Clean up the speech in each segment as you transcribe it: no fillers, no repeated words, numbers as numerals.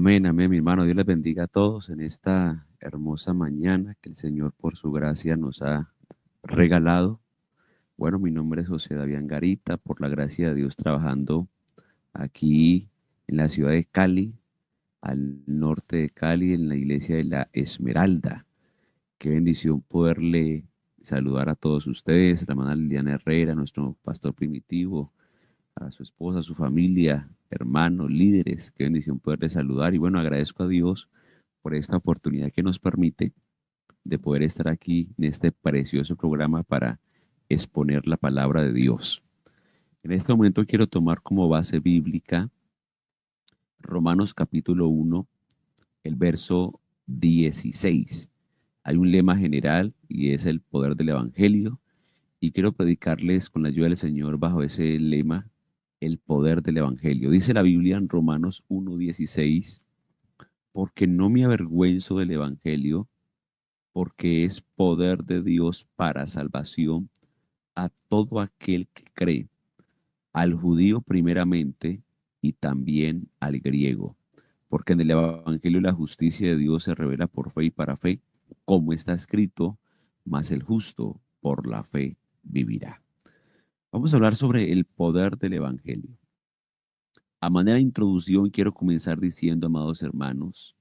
Amén, amén, mi hermano. Dios les bendiga a todos en esta hermosa mañana que el Señor por su gracia nos ha regalado. Bueno, mi nombre es José David Angarita, por la gracia de Dios trabajando aquí en la ciudad de Cali, al norte de Cali, en la iglesia de la Esmeralda. Qué bendición poderle saludar a todos ustedes, a la hermana Liliana Herrera, nuestro pastor primitivo, a su esposa, a su familia, hermanos, líderes. Qué bendición poderles saludar. Y bueno, agradezco a Dios por esta oportunidad que nos permite de poder estar aquí en este precioso programa para exponer la palabra de Dios. En este momento quiero tomar como base bíblica Romanos capítulo 1, el verso 16. Hay un lema general y es el poder del Evangelio, y quiero predicarles con la ayuda del Señor bajo ese lema, el poder del Evangelio. Dice la Biblia en Romanos 1:16, porque no me avergüenzo del Evangelio, porque es poder de Dios para salvación a todo aquel que cree, al judío primeramente y también al griego. Porque en el Evangelio la justicia de Dios se revela por fe y para fe, como está escrito, mas el justo por la fe vivirá. Vamos a hablar sobre el poder del Evangelio. A manera de introducción, quiero comenzar diciendo, amados hermanos,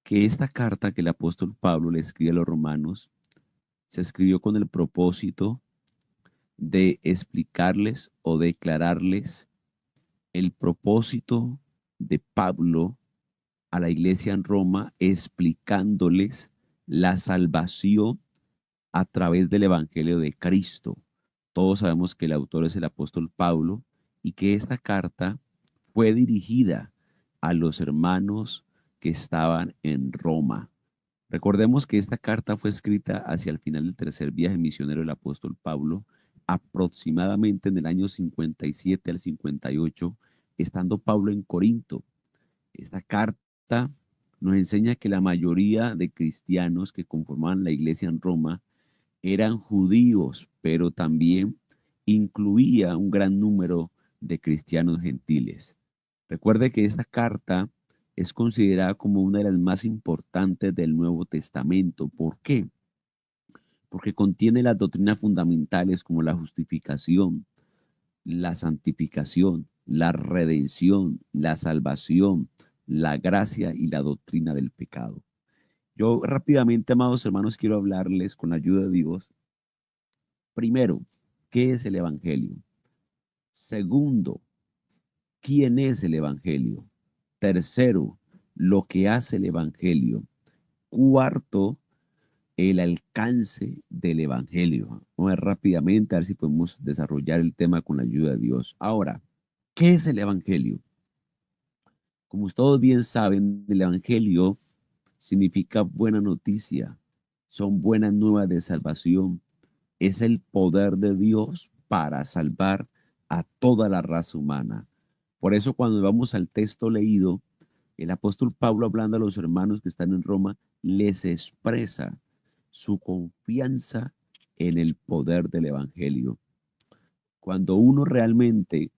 que esta carta que el apóstol Pablo le escribe a los romanos se escribió con el propósito de explicarles o declararles el propósito de Pablo a la iglesia en Roma, explicándoles la salvación a través del Evangelio de Cristo. Todos sabemos que el autor es el apóstol Pablo y que esta carta fue dirigida a los hermanos que estaban en Roma. Recordemos que esta carta fue escrita hacia el final del tercer viaje misionero del apóstol Pablo, aproximadamente en el año 57 al 58, estando Pablo en Corinto. Esta carta nos enseña que la mayoría de cristianos que conformaban la iglesia en Roma eran judíos, pero también incluía un gran número de cristianos gentiles. Recuerde que esta carta es considerada como una de las más importantes del Nuevo Testamento. ¿Por qué? Porque contiene las doctrinas fundamentales como la justificación, la santificación, la redención, la salvación, la gracia y la doctrina del pecado. Yo rápidamente, amados hermanos, quiero hablarles con la ayuda de Dios. Primero, ¿qué es el Evangelio? Segundo, ¿quién es el Evangelio? Tercero, lo que hace el Evangelio. Cuarto, el alcance del Evangelio. Vamos a ver rápidamente a ver si podemos desarrollar el tema con la ayuda de Dios. Ahora, ¿qué es el Evangelio? Como todos bien saben, el Evangelio significa buena noticia, son buenas nuevas de salvación, es el poder de Dios para salvar a toda la raza humana. Por eso cuando vamos al texto leído, el apóstol Pablo, hablando a los hermanos que están en Roma, les expresa su confianza en el poder del Evangelio. Cuando uno realmente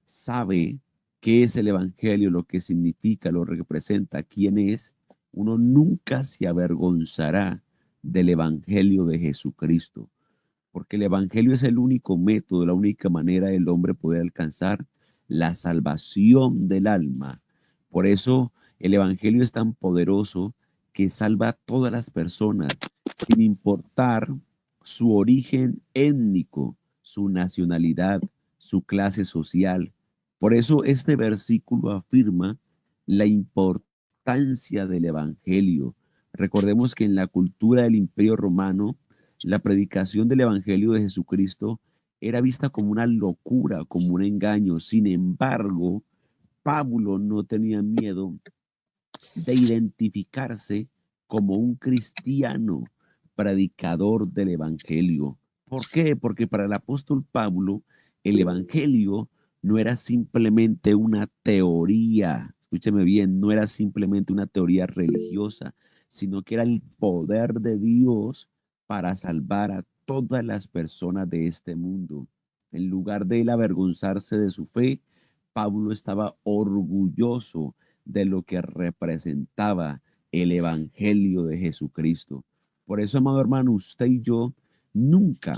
sabe qué es el Evangelio, lo que significa, lo que representa, quién es, uno nunca se avergonzará del Evangelio de Jesucristo, porque el Evangelio es el único método, la única manera del hombre poder alcanzar la salvación del alma. Por eso el Evangelio es tan poderoso que salva a todas las personas, sin importar su origen étnico, su nacionalidad, su clase social. Por eso este versículo afirma la importancia del Evangelio. Recordemos que en la cultura del Imperio Romano, la predicación del Evangelio de Jesucristo era vista como una locura, como un engaño. Sin embargo, Pablo no tenía miedo de identificarse como un cristiano predicador del Evangelio. ¿Por qué? Porque para el apóstol Pablo el Evangelio no era simplemente una teoría, escúcheme bien, no era simplemente una teoría religiosa, sino que era el poder de Dios para salvar a todas las personas de este mundo. En lugar de él avergonzarse de su fe, Pablo estaba orgulloso de lo que representaba el Evangelio de Jesucristo. Por eso, amado hermano, usted y yo nunca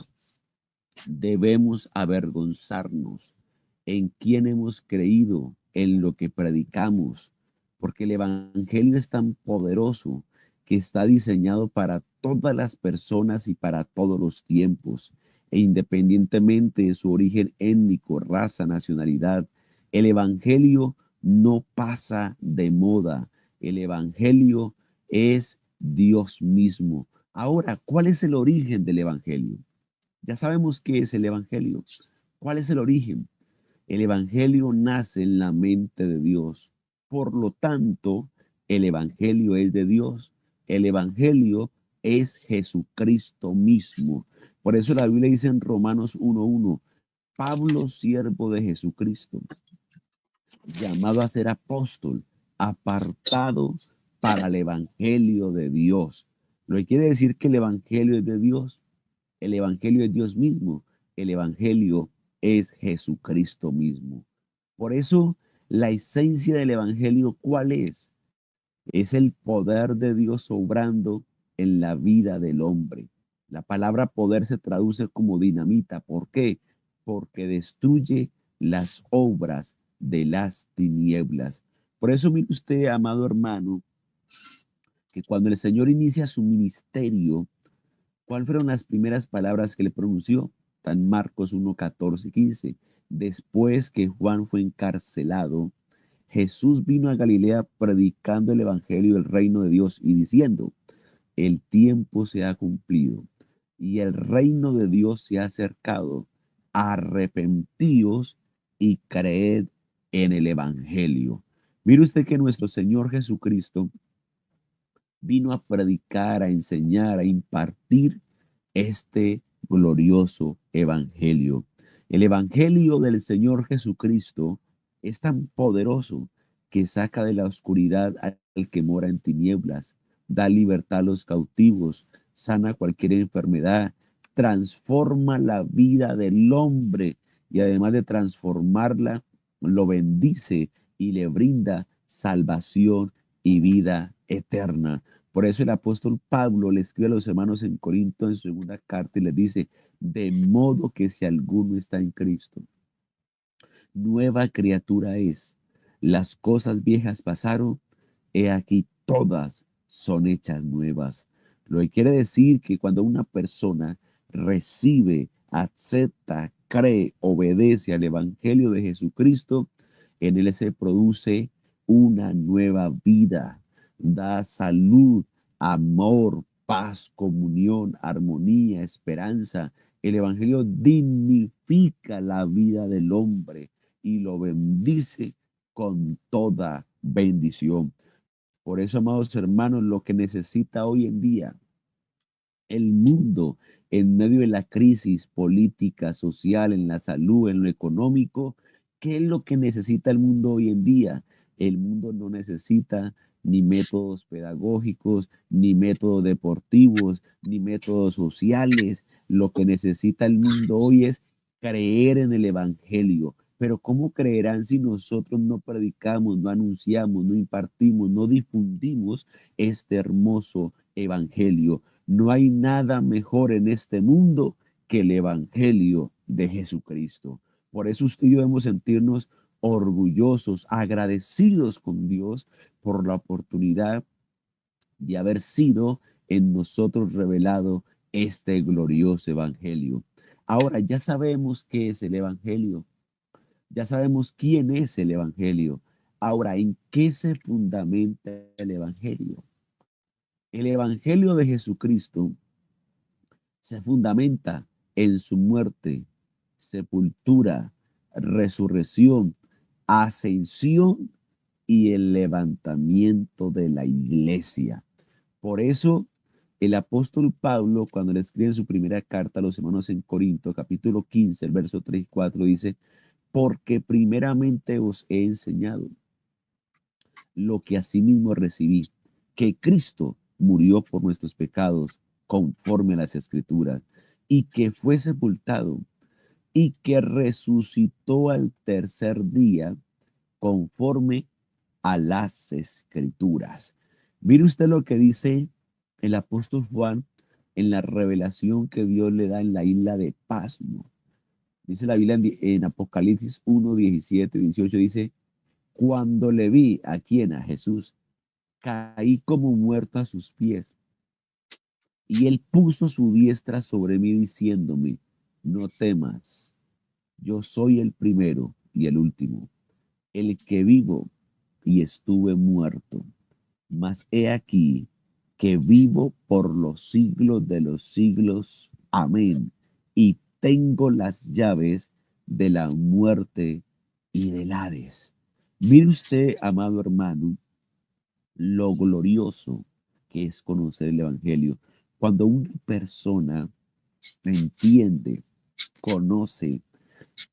debemos avergonzarnos en quién hemos creído, en lo que predicamos, porque el Evangelio es tan poderoso que está diseñado para todas las personas y para todos los tiempos, e independientemente de su origen étnico, raza, nacionalidad, el Evangelio no pasa de moda. El Evangelio es Dios mismo. Ahora, ¿cuál es el origen del Evangelio? Ya sabemos qué es el Evangelio. ¿Cuál es el origen? El Evangelio nace en la mente de Dios. Por lo tanto, el Evangelio es de Dios. El Evangelio es Jesucristo mismo. Por eso la Biblia dice en Romanos 1:1, Pablo, siervo de Jesucristo, llamado a ser apóstol, apartado para el Evangelio de Dios. Lo que quiere decir que el Evangelio es de Dios. El Evangelio es Dios mismo. El Evangelio es Jesucristo mismo. Por eso, la esencia del Evangelio, ¿cuál es? Es el poder de Dios obrando en la vida del hombre. La palabra poder se traduce como dinamita. ¿Por qué? Porque destruye las obras de las tinieblas. Por eso, mire usted, amado hermano, que cuando el Señor inicia su ministerio, ¿cuáles fueron las primeras palabras que le pronunció? Tan Marcos 1:14-15. Después que Juan fue encarcelado, Jesús vino a Galilea predicando el evangelio del reino de Dios y diciendo, el tiempo se ha cumplido y el reino de Dios se ha acercado. Arrepentíos y creed en el evangelio. Mire usted que nuestro Señor Jesucristo vino a predicar, a enseñar, a impartir este glorioso evangelio. El evangelio del Señor Jesucristo es tan poderoso que saca de la oscuridad al que mora en tinieblas, da libertad a los cautivos, sana cualquier enfermedad, transforma la vida del hombre y además de transformarla, lo bendice y le brinda salvación y vida eterna. Por eso el apóstol Pablo le escribe a los hermanos en Corinto en su segunda carta y les dice, de modo que si alguno está en Cristo, nueva criatura es. Las cosas viejas pasaron, he aquí todas son hechas nuevas. Lo que quiere decir que cuando una persona recibe, acepta, cree, obedece al Evangelio de Jesucristo, en él se produce una nueva vida, da salud, amor, paz, comunión, armonía, esperanza. El Evangelio dignifica la vida del hombre y lo bendice con toda bendición. Por eso, amados hermanos, lo que necesita hoy en día el mundo en medio de la crisis política, social, en la salud, en lo económico, ¿qué es lo que necesita el mundo hoy en día? El mundo no necesita ni métodos pedagógicos, ni métodos deportivos, ni métodos sociales. Lo que necesita el mundo hoy es creer en el Evangelio. Pero ¿cómo creerán si nosotros no predicamos, no anunciamos, no impartimos, no difundimos este hermoso Evangelio? No hay nada mejor en este mundo que el Evangelio de Jesucristo. Por eso usted y yo debemos sentirnos orgullosos, agradecidos con Dios por la oportunidad de haber sido en nosotros revelado este glorioso Evangelio. Ahora ya sabemos qué es el Evangelio, ya sabemos quién es el Evangelio. Ahora, ¿en qué se fundamenta el Evangelio? El Evangelio de Jesucristo se fundamenta en su muerte, sepultura, resurrección, ascensión y el levantamiento de la iglesia. Por eso, el apóstol Pablo, cuando le escribe en su primera carta a los hermanos en Corinto, capítulo 15, el verso 3 y 4, dice, porque primeramente os he enseñado lo que asimismo recibí, que Cristo murió por nuestros pecados conforme a las Escrituras, y que fue sepultado, y que resucitó al tercer día conforme a las Escrituras. Mire usted lo que dice el apóstol Juan en la revelación que Dios le da en la isla de Pasmo. Dice la Biblia en Apocalipsis 1, 17, 18, dice, cuando le vi a quien, a Jesús, caí como muerto a sus pies, y él puso su diestra sobre mí diciéndome, no temas, yo soy el primero y el último, el que vivo y estuve muerto, mas he aquí que vivo por los siglos de los siglos. Amén. Y tengo las llaves de la muerte y del Hades. Mire usted, amado hermano, lo glorioso que es conocer el Evangelio. Cuando una persona entiende, conoce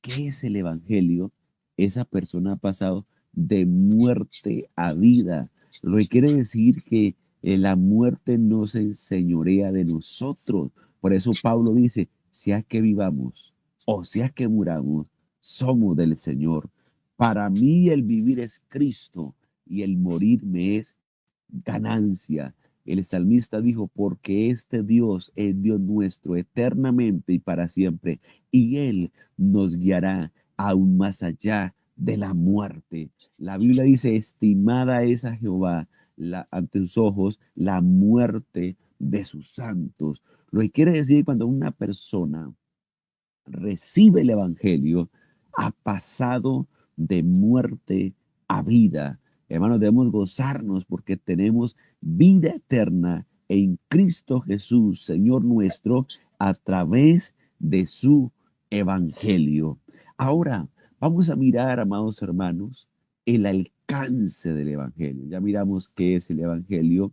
qué es el Evangelio, esa persona ha pasado de muerte a vida. Lo que quiere decir que la muerte no se enseñorea de nosotros. Por eso Pablo dice, sea que vivamos o sea que muramos, somos del Señor. Para mí el vivir es Cristo y el morir me es ganancia. El salmista dijo, porque este Dios es Dios nuestro eternamente y para siempre, y Él nos guiará aún más allá de la muerte. La Biblia dice, estimada es a Jehová ante sus ojos la muerte de sus santos. Lo que quiere decir cuando una persona recibe el Evangelio, ha pasado de muerte a vida. Hermanos, debemos gozarnos porque tenemos vida eterna en Cristo Jesús, Señor nuestro, a través de su Evangelio. Ahora, vamos a mirar, amados hermanos, el alcance del Evangelio. Ya miramos qué es el Evangelio,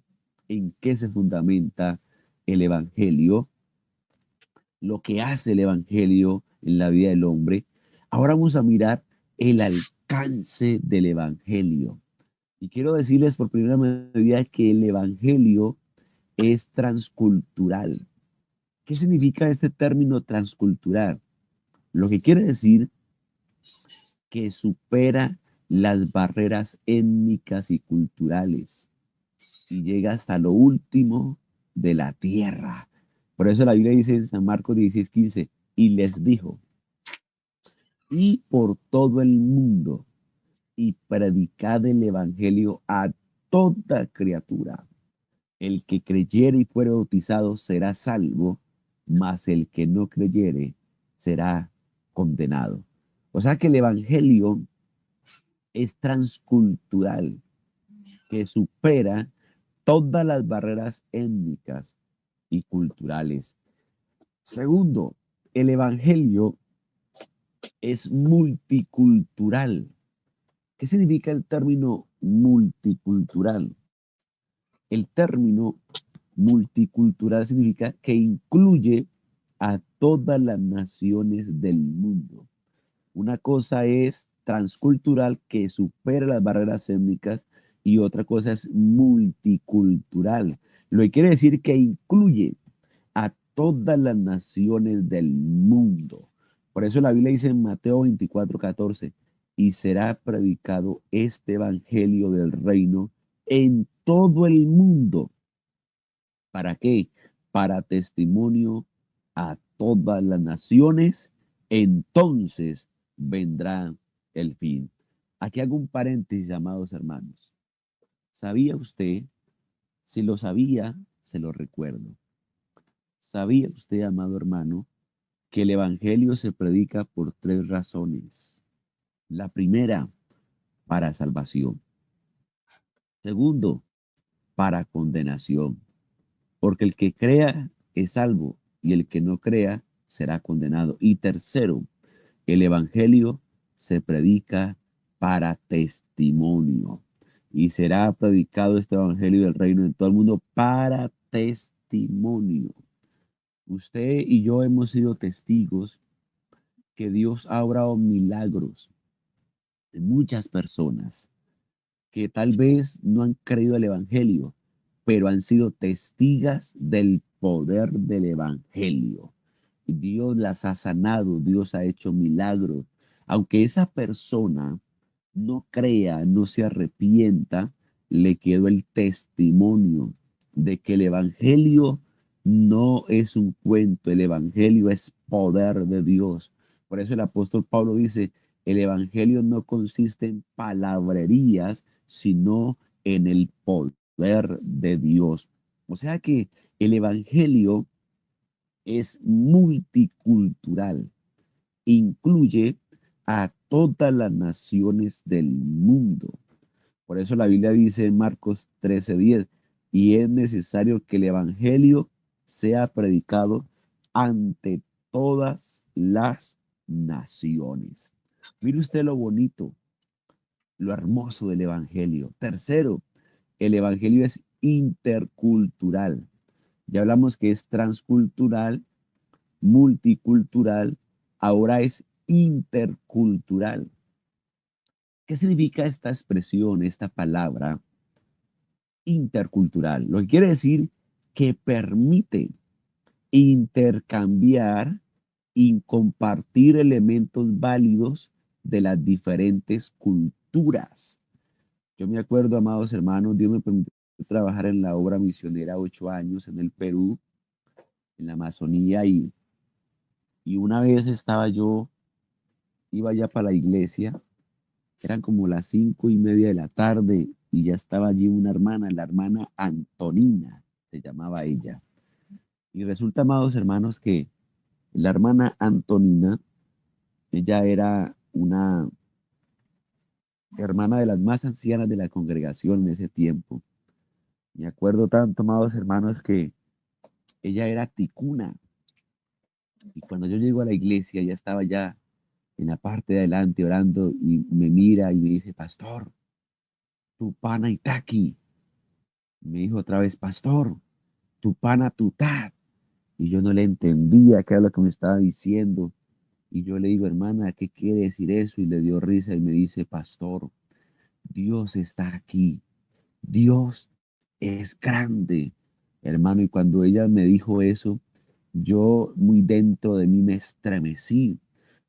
en qué se fundamenta el Evangelio, lo que hace el Evangelio en la vida del hombre. Ahora vamos a mirar el alcance del Evangelio. Y quiero decirles por primera vez que el Evangelio es transcultural. ¿Qué significa este término transcultural? Lo que quiere decir que supera las barreras étnicas y culturales y llega hasta lo último de la tierra. Por eso la Biblia dice en San Marcos 16:15, y les dijo, y por todo el mundo, y predicad el Evangelio a toda criatura. El que creyere y fuere bautizado será salvo, mas el que no creyere será condenado. O sea que el Evangelio es transcultural, que supera todas las barreras étnicas y culturales. Segundo, el Evangelio es multicultural. ¿Qué significa el término multicultural? El término multicultural significa que incluye a todas las naciones del mundo. Una cosa es transcultural, que supera las barreras étnicas, y otra cosa es multicultural. Lo que quiere decir que incluye a todas las naciones del mundo. Por eso la Biblia dice en Mateo 24:14, y será predicado este evangelio del reino en todo el mundo. ¿Para qué? Para testimonio a todas las naciones, entonces vendrá el fin. Aquí hago un paréntesis, amados hermanos. ¿Sabía usted? Si lo sabía, se lo recuerdo. ¿Sabía usted, amado hermano, que el Evangelio se predica por tres razones? La primera, para salvación. Segundo, para condenación. Porque el que crea es salvo y el que no crea será condenado. Y tercero, el Evangelio se predica para testimonio. Y será predicado este Evangelio del reino en todo el mundo para testimonio. Usted y yo hemos sido testigos que Dios ha obrado milagros en muchas personas que tal vez no han creído el Evangelio, pero han sido testigas del poder del Evangelio. Dios las ha sanado, Dios ha hecho milagros, aunque esa persona no crea, no se arrepienta, le quedó el testimonio de que el Evangelio no es un cuento, el Evangelio es poder de Dios. Por eso el apóstol Pablo dice, el Evangelio no consiste en palabrerías, sino en el poder de Dios. O sea que el Evangelio es multicultural, incluye a todas las naciones del mundo. Por eso la Biblia dice en Marcos 13:10, y es necesario que el Evangelio sea predicado ante todas las naciones. Mire usted lo bonito, lo hermoso del Evangelio. Tercero, el Evangelio es intercultural. Ya hablamos que es transcultural, multicultural, ahora es intercultural. ¿Qué significa esta expresión, esta palabra intercultural? Lo que quiere decir que permite intercambiar y compartir elementos válidos de las diferentes culturas. Yo me acuerdo, amados hermanos, Dios me permitió trabajar en la obra misionera 8 años en el Perú, en la Amazonía, y una vez iba ya para la iglesia. Eran como las 5:30 de la tarde y ya estaba allí una hermana, la hermana Antonina, se llamaba ella. Y resulta, amados hermanos, que la hermana Antonina, ella era una hermana de las más ancianas de la congregación en ese tiempo. Me acuerdo tanto, amados hermanos, que ella era ticuna. Y cuando yo llego a la iglesia, ella estaba ya en la parte de adelante orando y me mira y me dice, pastor, tu pana Itaki. Me dijo otra vez, pastor, tu pana tutá. Y yo no le entendía qué era lo que me estaba diciendo. Y yo le digo, hermana, ¿qué quiere decir eso? Y le dio risa y me dice, pastor, Dios está aquí. Dios es grande, hermano. Y cuando ella me dijo eso, yo muy dentro de mí me estremecí,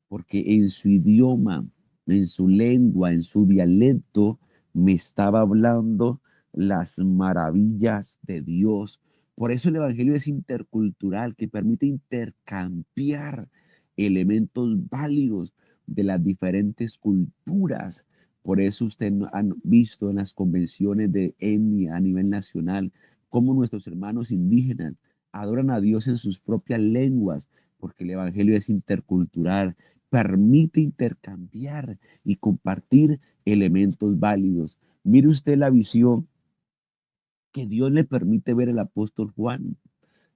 porque en su idioma, en su lengua, en su dialecto, me estaba hablando las maravillas de Dios. Por eso el Evangelio es intercultural, que permite intercambiar elementos válidos de las diferentes culturas. Por eso usted han visto en las convenciones de etnia a nivel nacional cómo nuestros hermanos indígenas adoran a Dios en sus propias lenguas, porque el Evangelio es intercultural, permite intercambiar y compartir elementos válidos. Mire usted la visión que Dios le permite ver al apóstol Juan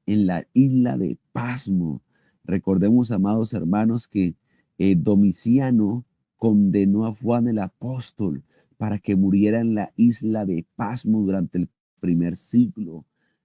en la isla de Pasmo. Recordemos, amados hermanos, que Domiciano condenó a Juan el apóstol para que muriera en la isla de Pasmo durante el primer siglo.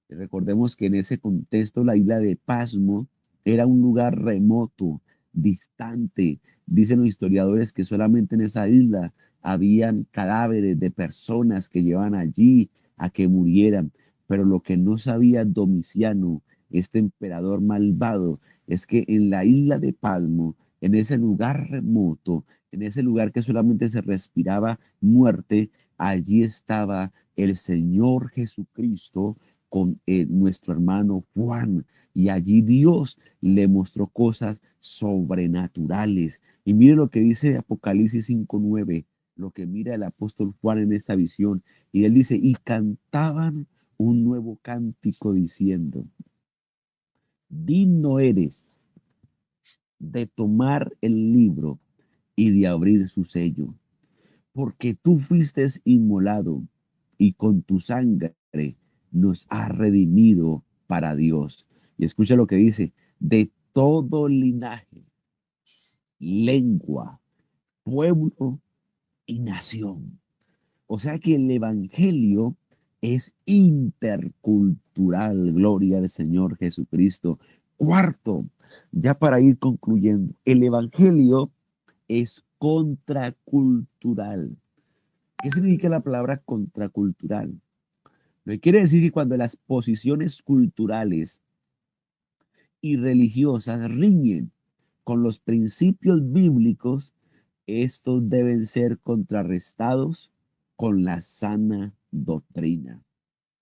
Recordemos que en ese contexto la isla de Pasmo era un lugar remoto, distante. Dicen los historiadores que solamente en esa isla habían cadáveres de personas que llevaban allí a que murieran. Pero lo que no sabía Domiciano, este emperador malvado, es que en la isla de Palmo, en ese lugar remoto, en ese lugar que solamente se respiraba muerte, allí estaba el Señor Jesucristo con nuestro hermano Juan. Y allí Dios le mostró cosas sobrenaturales. Y mire lo que dice Apocalipsis 5:9, lo que mira el apóstol Juan en esa visión. Y él dice, y cantaban un nuevo cántico diciendo, digno eres de tomar el libro y de abrir su sello, porque tú fuiste inmolado y con tu sangre nos has redimido para Dios. Y escucha lo que dice, de todo linaje, lengua, pueblo y nación. O sea que el Evangelio es intercultural, gloria al Señor Jesucristo. Cuarto, ya para ir concluyendo, el Evangelio es contracultural. ¿Qué significa la palabra contracultural? Lo que quiere decir que cuando las posiciones culturales y religiosas riñen con los principios bíblicos, estos deben ser contrarrestados con la sana doctrina.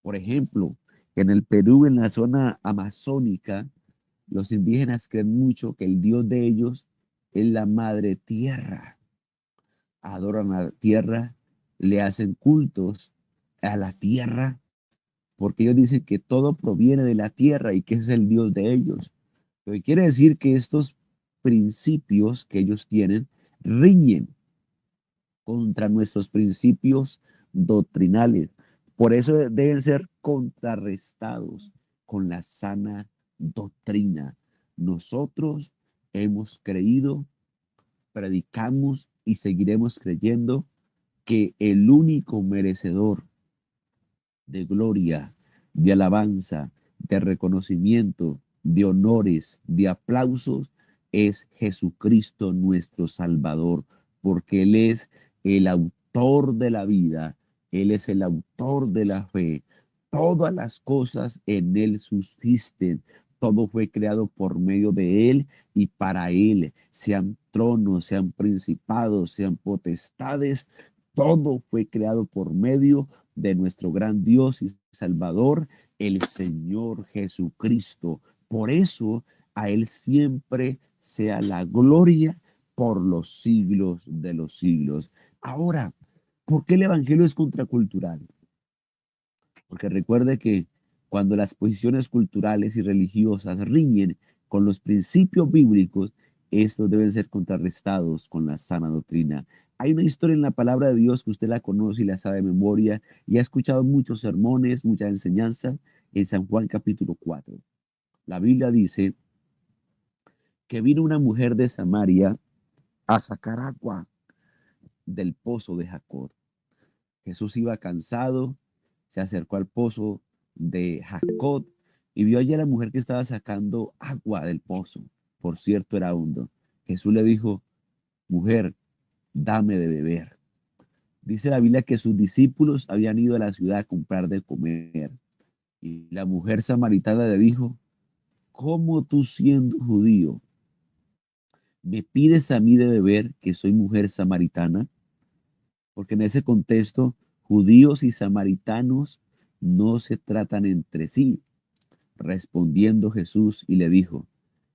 Por ejemplo, en el Perú, en la zona amazónica, los indígenas creen mucho que el Dios de ellos es la madre tierra. Adoran a la tierra, le hacen cultos a la tierra, porque ellos dicen que todo proviene de la tierra y que es el Dios de ellos. Lo que quiere decir que estos principios que ellos tienen riñen contra nuestros principios doctrinales. Por eso deben ser contrarrestados con la sana doctrina. Nosotros hemos creído, predicamos y seguiremos creyendo que el único merecedor de gloria, de alabanza, de reconocimiento, de honores, de aplausos, es Jesucristo nuestro Salvador, porque Él es el autor de la vida, Él es el autor de la fe. Todas las cosas en Él subsisten, todo fue creado por medio de Él y para Él, sean tronos, sean principados, sean potestades, todo fue creado por medio de nuestro gran Dios y Salvador, el Señor Jesucristo. Por eso a Él siempre sea la gloria por los siglos de los siglos. Ahora, ¿por qué el Evangelio es contracultural? Porque recuerde que cuando las posiciones culturales y religiosas riñen con los principios bíblicos, estos deben ser contrarrestados con la sana doctrina. Hay una historia en la palabra de Dios que usted la conoce y la sabe de memoria y ha escuchado muchos sermones, mucha enseñanza en San Juan capítulo 4. La Biblia dice que vino una mujer de Samaria a sacar agua del pozo de Jacob. Jesús iba cansado, se acercó al pozo de Jacob y vio allí a la mujer que estaba sacando agua del pozo. Por cierto, era hondo. Jesús le dijo, mujer, dame de beber. Dice la Biblia que sus discípulos habían ido a la ciudad a comprar de comer. Y la mujer samaritana le dijo, ¿cómo tú siendo judío me pides a mí de beber que soy mujer samaritana? Porque en ese contexto, judíos y samaritanos no se tratan entre sí. Respondiendo Jesús y le dijo,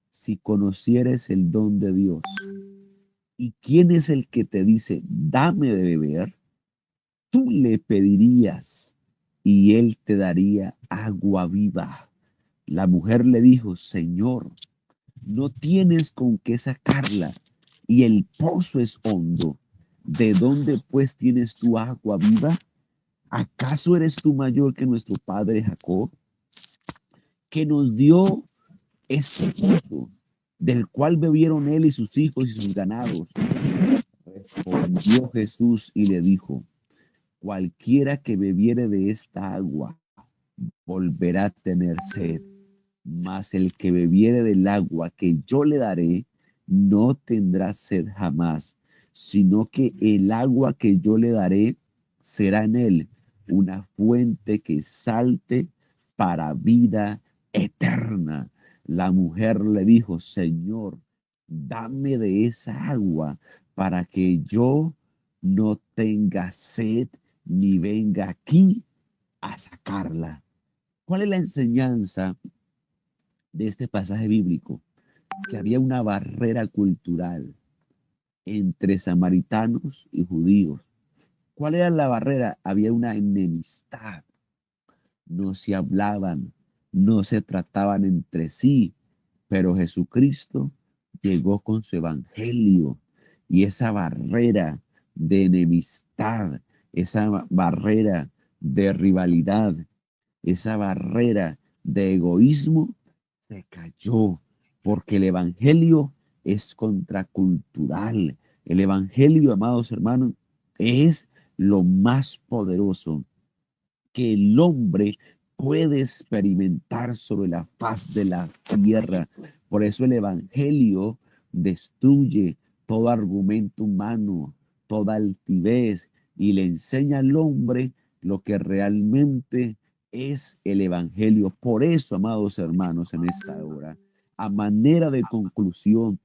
si conocieres el don de Dios, ¿y quién es el que te dice, dame de beber? Tú le pedirías y él te daría agua viva. La mujer le dijo, Señor, no tienes con qué sacarla y el pozo es hondo. ¿De dónde pues tienes tu agua viva? ¿Acaso eres tú mayor que nuestro padre Jacob, que nos dio este pozo, del cual bebieron él y sus hijos y sus ganados? Respondió Jesús y le dijo, cualquiera que bebiere de esta agua volverá a tener sed, mas el que bebiere del agua que yo le daré no tendrá sed jamás, sino que el agua que yo le daré será en él una fuente que salte para vida eterna. La mujer le dijo, Señor, dame de esa agua para que yo no tenga sed ni venga aquí a sacarla. ¿Cuál es la enseñanza de este pasaje bíblico? Que había una barrera cultural entre samaritanos y judíos. ¿Cuál era la barrera? Había una enemistad. No se hablaban, no se trataban entre sí, pero Jesucristo llegó con su evangelio y esa barrera de enemistad, esa barrera de rivalidad, esa barrera de egoísmo se cayó, porque el evangelio es contracultural. El evangelio, amados hermanos, es lo más poderoso que el hombre puede experimentar sobre la faz de la tierra. Por eso el evangelio destruye todo argumento humano, toda altivez y le enseña al hombre lo que realmente es el evangelio. Por eso, amados hermanos, en esta hora, a manera de conclusión,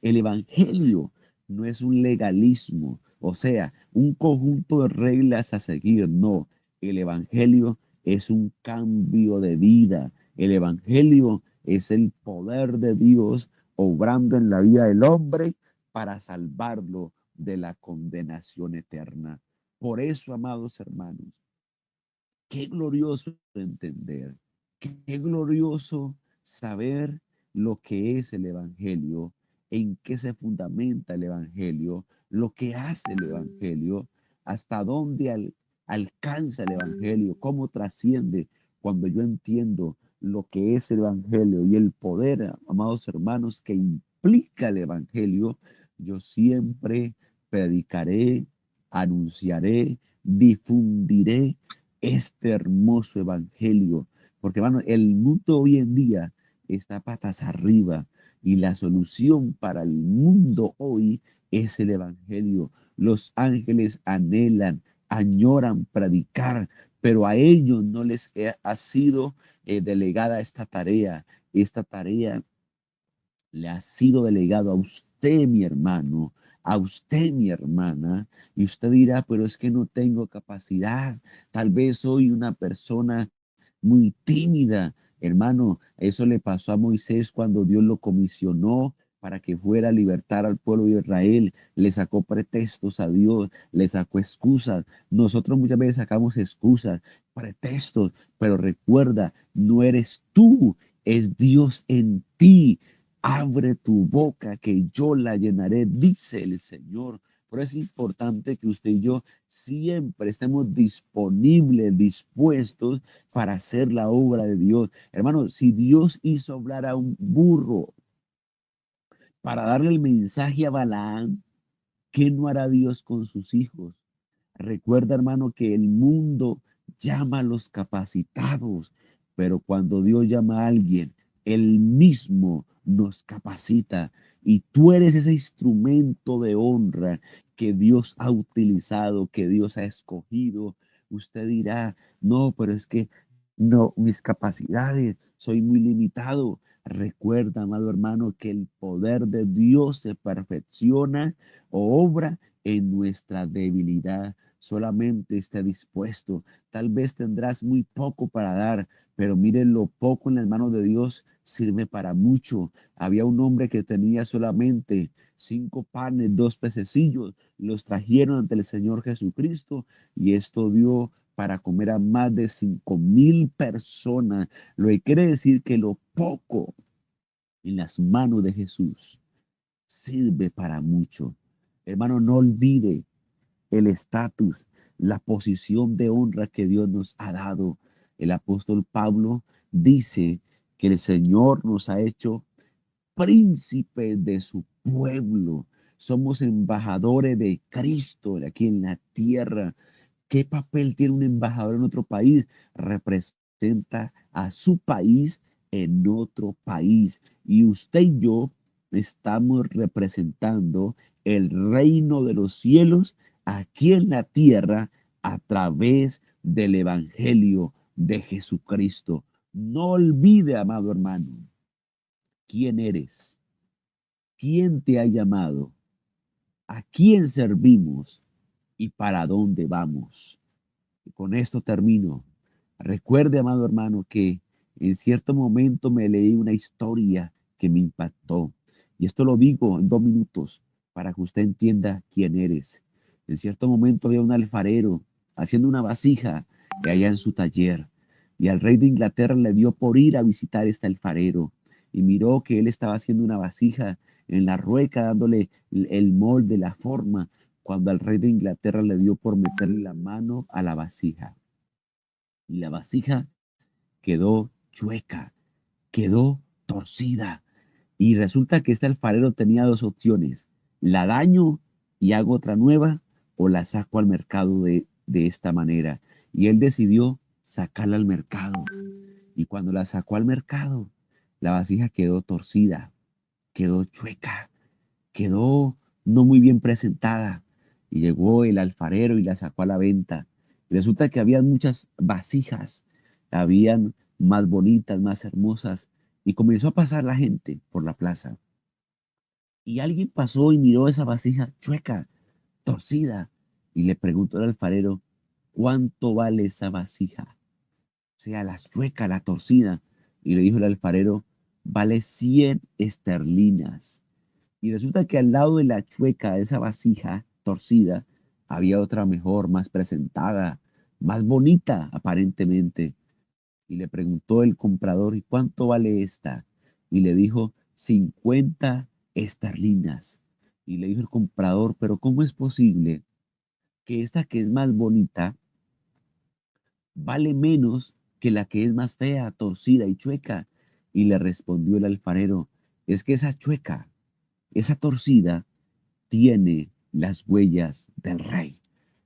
el evangelio no es un legalismo, o sea, un conjunto de reglas a seguir, no. El Evangelio es un cambio de vida. El Evangelio es el poder de Dios obrando en la vida del hombre para salvarlo de la condenación eterna. Por eso, amados hermanos, qué glorioso entender, qué glorioso saber lo que es el Evangelio, en qué se fundamenta el Evangelio, lo que hace el Evangelio, hasta dónde alcanza el Evangelio, cómo trasciende cuando yo entiendo lo que es el Evangelio y el poder, amados hermanos, que implica el Evangelio. Yo siempre predicaré, anunciaré, difundiré este hermoso evangelio. Porque, hermano, el mundo hoy en día está patas arriba y la solución para el mundo hoy es el evangelio. Los ángeles anhelan, añoran predicar, pero a ellos no les ha sido delegada esta tarea. Esta tarea le ha sido delegado a usted, mi hermano, a usted, mi hermana, y usted dirá, pero es que no tengo capacidad, tal vez soy una persona muy tímida. Hermano, eso le pasó a Moisés cuando Dios lo comisionó para que fuera a libertar al pueblo de Israel. Le sacó pretextos a Dios, le sacó excusas. Nosotros muchas veces sacamos excusas, pretextos, pero recuerda, no eres tú, es Dios en ti. Abre tu boca que yo la llenaré, dice el Señor. Por eso es importante que usted y yo siempre estemos disponibles, dispuestos para hacer la obra de Dios. Hermano, si Dios hizo hablar a un burro para darle el mensaje a Balaán, ¿qué no hará Dios con sus hijos? Recuerda, hermano, que el mundo llama a los capacitados, pero cuando Dios llama a alguien, Él mismo nos capacita. Y tú eres ese instrumento de honra que Dios ha utilizado, que Dios ha escogido. Usted dirá, no, pero es que no, mis capacidades, soy muy limitado. Recuerda, amado hermano, que el poder de Dios se perfecciona o obra en nuestra debilidad. Solamente esté dispuesto. Tal vez tendrás muy poco para dar, pero miren lo poco en las manos de Dios sirve para mucho. Había un hombre que tenía solamente 5 panes, 2 pececillos. Los trajeron ante el Señor Jesucristo y esto dio para comer a más de 5.000 personas. Lo que quiere decir que lo poco en las manos de Jesús sirve para mucho. Hermano, no olvide el estatus, la posición de honra que Dios nos ha dado. El apóstol Pablo dice que el Señor nos ha hecho príncipes de su pueblo. Somos embajadores de Cristo aquí en la tierra. ¿Qué papel tiene un embajador en otro país? Representa a su país en otro país. Y usted y yo estamos representando el reino de los cielos aquí en la tierra a través del Evangelio de Jesucristo. No olvide, amado hermano, quién eres, quién te ha llamado, a quién servimos y para dónde vamos. Y con esto termino. Recuerde, amado hermano, que en cierto momento me leí una historia que me impactó. Y esto lo digo en 2 minutos para que usted entienda quién eres. En cierto momento había un alfarero haciendo una vasija allá en su taller. Y al rey de Inglaterra le dio por ir a visitar este alfarero. Y miró que él estaba haciendo una vasija en la rueca, dándole el molde, la forma, cuando al rey de Inglaterra le dio por meterle la mano a la vasija. Y la vasija quedó chueca, quedó torcida. Y resulta que este alfarero tenía 2 opciones: la daño y hago otra nueva, o la saco al mercado de esta manera. Y él decidió sacarla al mercado. Y cuando la sacó al mercado, la vasija quedó torcida, quedó chueca, quedó no muy bien presentada. Y llegó el alfarero y la sacó a la venta. Y resulta que había muchas vasijas, habían más bonitas, más hermosas. Y comenzó a pasar la gente por la plaza. Y alguien pasó y miró esa vasija chueca, torcida, y le preguntó al alfarero, ¿cuánto vale esa vasija? O sea, la chueca, la torcida. Y le dijo el alfarero, vale 100 esterlinas. Y resulta que al lado de la chueca, de esa vasija torcida, había otra mejor, más presentada, más bonita aparentemente. Y le preguntó el comprador, ¿y cuánto vale esta? Y le dijo, 50 esterlinas. Y le dijo el comprador, pero ¿cómo es posible que esta que es más bonita vale menos que la que es más fea, torcida y chueca? Y le respondió el alfarero, es que esa chueca, esa torcida, tiene las huellas del rey.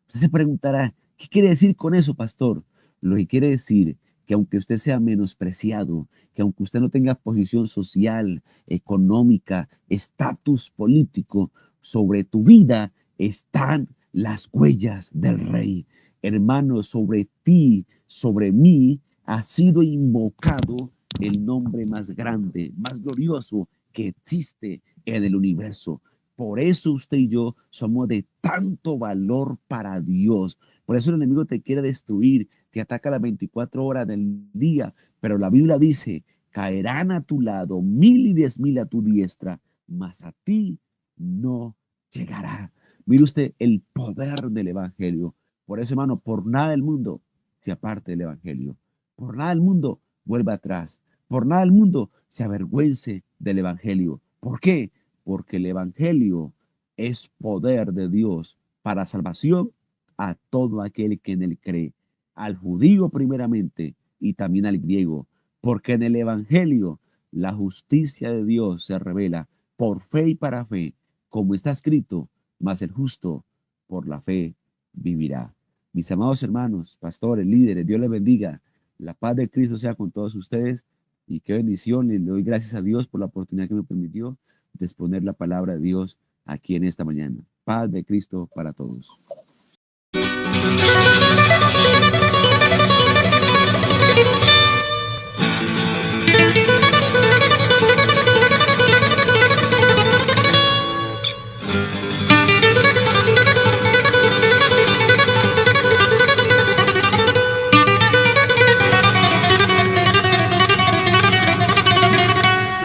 Usted se preguntará, ¿qué quiere decir con eso, pastor? Lo que quiere decir que aunque usted sea menospreciado, que aunque usted no tenga posición social, económica, estatus político, sobre tu vida están las huellas del rey. Hermano, sobre ti, sobre mí, ha sido invocado el nombre más grande, más glorioso que existe en el universo. Por eso usted y yo somos de tanto valor para Dios. Por eso el enemigo te quiere destruir, te ataca las 24 horas del día. Pero la Biblia dice, caerán a tu lado 1000 y 10.000 a tu diestra, mas a ti no llegará. Mire usted el poder del Evangelio. Por eso, hermano, por nada del mundo se aparte del Evangelio. Por nada del mundo vuelva atrás. Por nada del mundo se avergüence del Evangelio. ¿Por qué? Porque el Evangelio es poder de Dios para salvación a todo aquel que en él cree, al judío primeramente y también al griego, porque en el Evangelio la justicia de Dios se revela por fe y para fe, como está escrito, mas el justo por la fe vivirá. Mis amados hermanos, pastores, líderes, Dios les bendiga. La paz de Cristo sea con todos ustedes y qué bendición. Y le doy gracias a Dios por la oportunidad que me permitió de exponer la palabra de Dios aquí en esta mañana. Paz de Cristo para todos.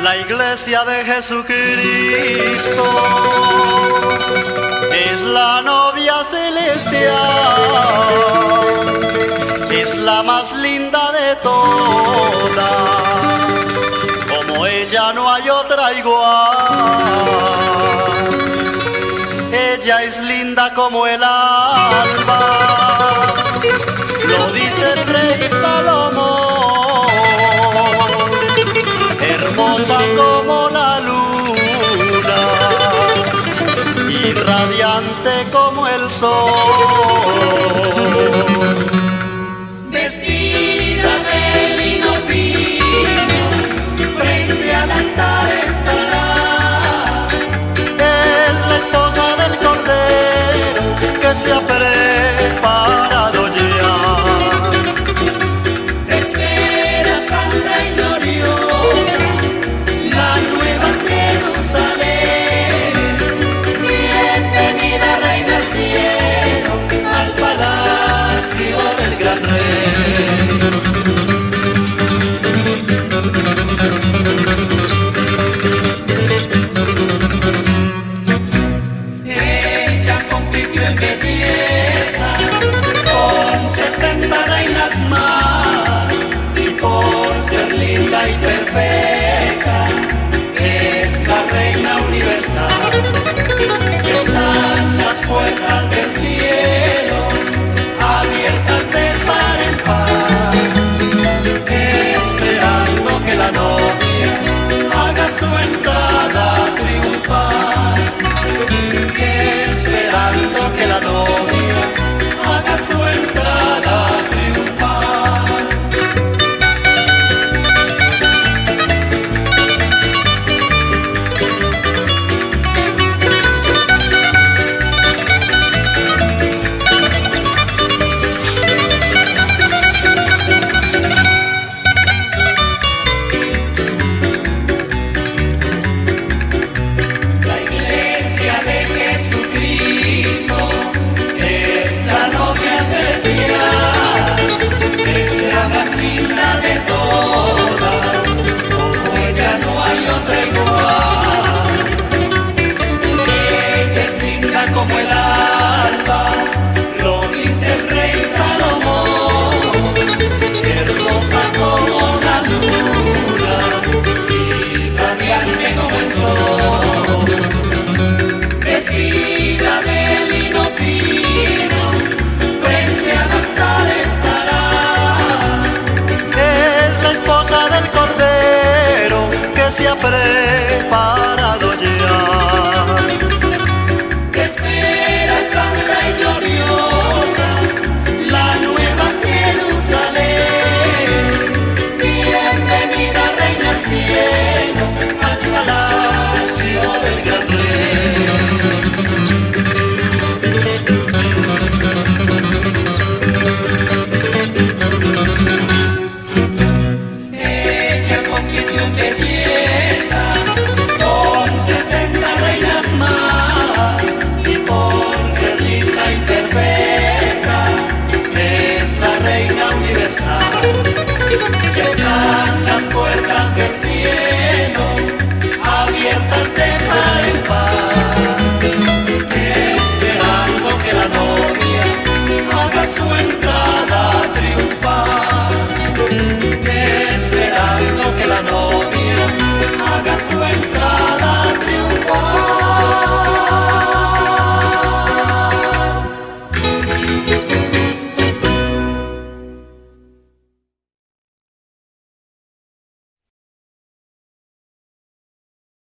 La iglesia de Jesucristo es la novia celestial, es la más linda de todas, como ella no hay otra igual. Ella es linda como el alba, lo dice el rey Salomón.